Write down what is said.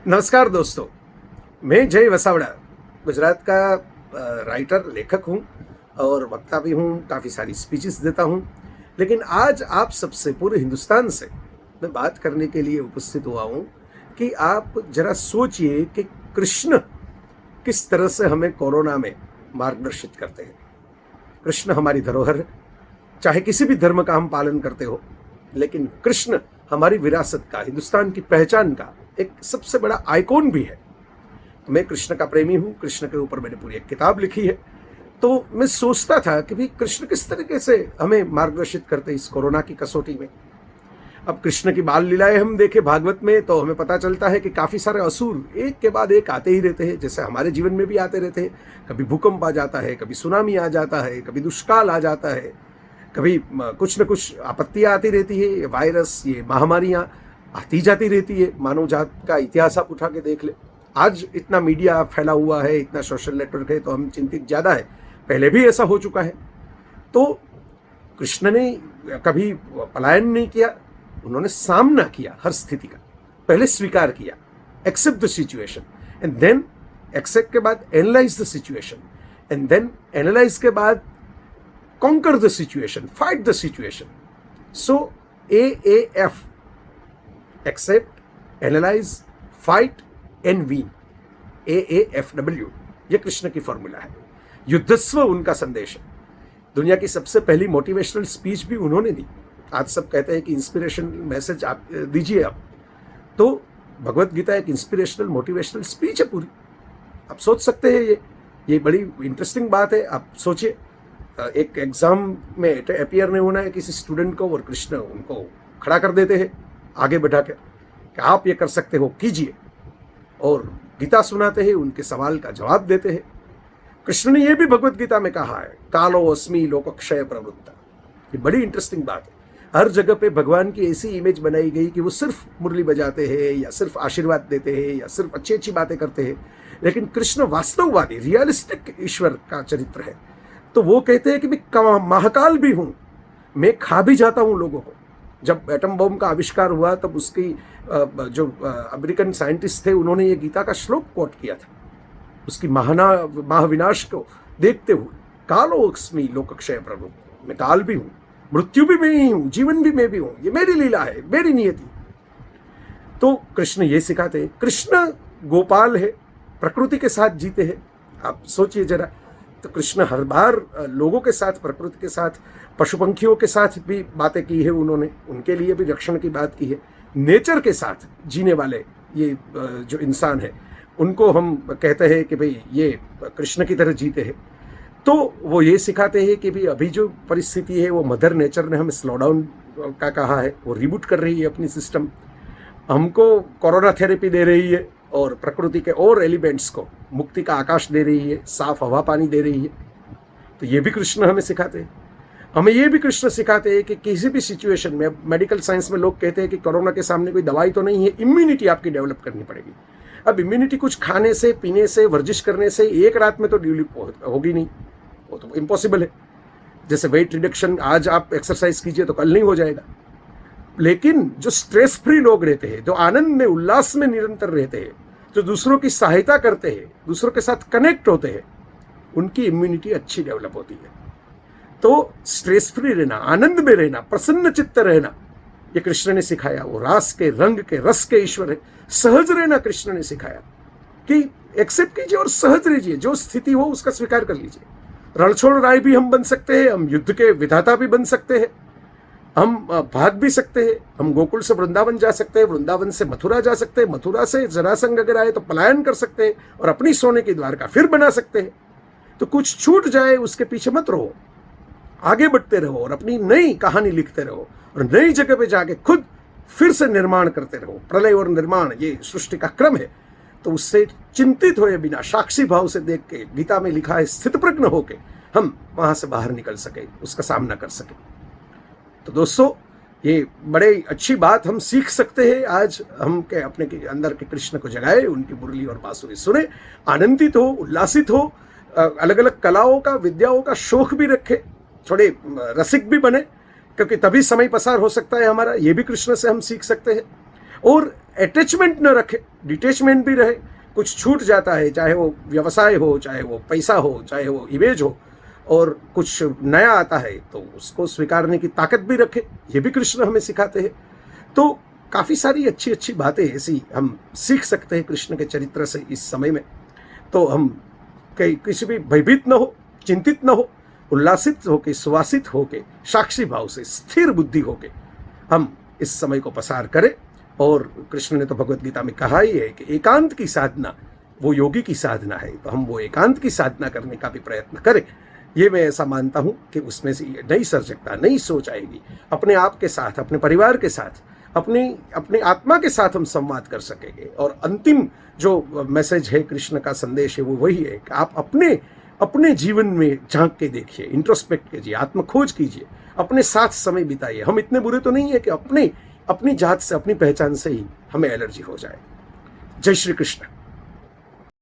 नमस्कार दोस्तों, मैं जय वसावड़ा गुजरात का राइटर लेखक हूँ और वक्ता भी हूँ। काफ़ी सारी स्पीचेस देता हूँ। लेकिन आज आप सबसे पूरे हिंदुस्तान से मैं बात करने के लिए उपस्थित हुआ हूँ कि आप जरा सोचिए कि कृष्ण किस तरह से हमें कोरोना में मार्गदर्शित करते हैं। कृष्ण हमारी धरोहर है, चाहे किसी भी धर्म का हम पालन करते हो, लेकिन कृष्ण हमारी विरासत का, हिंदुस्तान की पहचान का एक सबसे बड़ा आइकॉन भी है। मैं कृष्ण का प्रेमी हूँ, कृष्ण के ऊपर मैंने पूरी एक किताब लिखी है। तो मैं सोचता था कि भाई कृष्ण किस तरीके से हमें मार्गदर्शित करते इस कोरोना की कसौटी में। अब कृष्ण की बाल लीलाएं हम देखें भागवत में तो हमें पता चलता है कि काफ़ी सारे असुर एक के बाद एक आते ही रहते हैं, जैसे हमारे जीवन में भी आते रहते हैं। कभी भूकंप आ जाता है, कभी सुनामी आ जाता है, कभी दुष्काल आ जाता है, कभी कुछ न कुछ आपत्तियां आती रहती है। ये वायरस, ये महामारियां आती जाती रहती है। मानव जात का इतिहास आप उठा के देख ले। आज इतना मीडिया फैला हुआ है, इतना सोशल नेटवर्क है, तो हम चिंतित ज़्यादा है। पहले भी ऐसा हो चुका है। तो कृष्ण ने कभी पलायन नहीं किया, उन्होंने सामना किया हर स्थिति का। पहले स्वीकार किया, accept the situation, and then accept के बाद analyse the situation, and then analyse के बाद conquer the situation, fight the situation. So AAF, accept, analyze, fight and win. AAFW, ये कृष्ण की फॉर्मूला है। युद्धस्व उनका संदेश है। दुनिया की सबसे पहली मोटिवेशनल स्पीच भी उन्होंने दी। आज सब कहते हैं कि इंस्पिरेशनल मैसेज आप दीजिए आप, तो भगवत गीता एक इंस्पिरेशनल मोटिवेशनल स्पीच है पूरी। आप सोच सकते हैं, ये बड़ी इंटरेस्टिंग बात है। आप सोचिए, एक एग्जाम में अपियर नहीं होना है किसी स्टूडेंट को, और कृष्ण उनको खड़ा कर देते हैं आगे बैठा के कि आप ये कर सकते हो, कीजिए, और गीता सुनाते हैं, उनके सवाल का जवाब देते हैं। कृष्ण ने यह भी भगवत गीता में कहा है, कालो अस्मि लोकक्षय प्रवृत्ता। ये बड़ी इंटरेस्टिंग बात है। हर जगह पे भगवान की ऐसी इमेज बनाई गई कि वो सिर्फ मुरली बजाते हैं, या सिर्फ आशीर्वाद देते हैं, या सिर्फ अच्छी अच्छी बातें करते हैं। लेकिन कृष्ण वास्तववादी, रियलिस्टिक ईश्वर का चरित्र है। तो वो कहते हैं कि मैं महाकाल भी हूं, मैं खा भी जाता हूं लोगों को। जब एटम बम का आविष्कार हुआ तब उसकी जो अमेरिकन साइंटिस्ट थे, उन्होंने ये गीता का श्लोक कोट किया था उसकी महाविनाश को देखते हुए। कालो अस्मि लोकक्षय प्रभु, मैं काल भी हूं, मृत्यु भी मैं ही हूं, जीवन भी मैं भी हूं, ये मेरी लीला है, मेरी नियति। तो कृष्ण ये सिखाते हैं। कृष्ण गोपाल है, प्रकृति के साथ जीते हैं। आप सोचिए जरा, तो कृष्ण हर बार लोगों के साथ, प्रकृति के साथ, पशु पंखियों के साथ भी बातें की है उन्होंने, उनके लिए भी रक्षण की बात की है। नेचर के साथ जीने वाले ये जो इंसान है, उनको हम कहते हैं कि भाई ये कृष्ण की तरह जीते हैं। तो वो ये सिखाते हैं कि भाई अभी जो परिस्थिति है वो मदर नेचर ने हमें स्लो डाउन का कहा है, वो रिबूट कर रही है अपनी सिस्टम, हमको कोरोना थेरेपी दे रही है, और प्रकृति के और एलिमेंट्स को मुक्ति का आकाश दे रही है, साफ हवा पानी दे रही है। तो ये भी कृष्ण हमें सिखाते हैं। हमें ये भी कृष्ण सिखाते हैं कि किसी भी सिचुएशन में, मेडिकल साइंस में लोग कहते हैं कि कोरोना के सामने कोई दवाई तो नहीं है, इम्यूनिटी आपकी डेवलप करनी पड़ेगी। अब इम्यूनिटी कुछ खाने से, पीने से, वर्जिश करने से एक रात में तो डेवलप होगी नहीं, वो तो इम्पॉसिबल है। जैसे वेट रिडक्शन, आज आप एक्सरसाइज कीजिए तो कल नहीं हो जाएगा। लेकिन जो स्ट्रेस फ्री लोग रहते हैं, जो आनंद में, उल्लास में निरंतर रहते हैं, जो दूसरों की सहायता करते हैं, दूसरों के साथ कनेक्ट होते हैं, उनकी इम्यूनिटी अच्छी डेवलप होती है। तो स्ट्रेस फ्री रहना, आनंद में रहना, प्रसन्न चित्त रहना, ये कृष्ण ने सिखाया। वो रास के, रंग के, रस के ईश्वर है। सहज रहना कृष्ण ने सिखाया कि एक्सेप्ट कीजिए और सहज रहिए, जो स्थिति हो उसका स्वीकार कर लीजिए। रणछोड़ राय भी हम बन सकते हैं, हम युद्ध के विधाता भी बन सकते हैं, हम भाग भी सकते हैं। हम गोकुल से वृंदावन जा सकते हैं, वृंदावन से मथुरा जा सकते हैं, मथुरा से जरासंध अगर आए तो पलायन कर सकते हैं, और अपनी सोने की द्वारका फिर बना सकते हैं। तो कुछ छूट जाए उसके पीछे मत रहो, आगे बढ़ते रहो और अपनी नई कहानी लिखते रहो, और नई जगह पे जाके खुद फिर से निर्माण करते रहो। प्रलय और निर्माण ये सृष्टि का क्रम है। तो उससे चिंतित हुए बिना, साक्षी भाव से देख के, गीता में लिखा है, स्थित प्रज्ञ होके हम वहां से बाहर निकल सके, उसका सामना कर सके। तो दोस्तों, ये बड़े अच्छी बात हम सीख सकते हैं। आज हम के अपने के अंदर के कृष्ण को जगाए, उनकी मुरली और बांसुरी सुने, आनंदित हो, उल्लासित हो, अलग अलग कलाओं का, विद्याओं का शौक भी रखे, थोड़े रसिक भी बने, क्योंकि तभी समय पसार हो सकता है हमारा। ये भी कृष्ण से हम सीख सकते हैं। और अटैचमेंट न रखे, डिटैचमेंट भी रहे। कुछ छूट जाता है, चाहे वो व्यवसाय हो, चाहे वो पैसा हो, चाहे वो इमेज हो, और कुछ नया आता है तो उसको स्वीकारने की ताकत भी रखे, ये भी कृष्ण हमें सिखाते हैं। तो काफ़ी सारी अच्छी अच्छी बातें ऐसी हम सीख सकते हैं कृष्ण के चरित्र से इस समय में। तो हम कहीं किसी भी भयभीत न हो, चिंतित न हो, उल्लासित होके, सुवासित होके, साक्षी भाव से, स्थिर बुद्धि होके हम इस समय को पसार करें। और कृष्ण ने तो भगवत गीता में कहा ही है कि एकांत की साधना वो योगी की साधना है, तो हम वो एकांत की साधना करने का भी प्रयत्न करें। ये मैं ऐसा मानता हूँ कि उसमें से नई सर्जकता, नई सोच आएगी। अपने आप के साथ, अपने परिवार के साथ, अपने आत्मा के साथ हम संवाद कर सकेंगे। और अंतिम जो मैसेज है, कृष्ण का संदेश है, वो वही है कि आप अपने जीवन में झांक के देखिए, इंट्रोस्पेक्ट कीजिए, आत्मखोज कीजिए, अपने साथ समय बिताइए। हम इतने बुरे तो नहीं है कि अपनी जात से, अपनी पहचान से ही हमें एलर्जी हो जाए। जय श्री कृष्ण।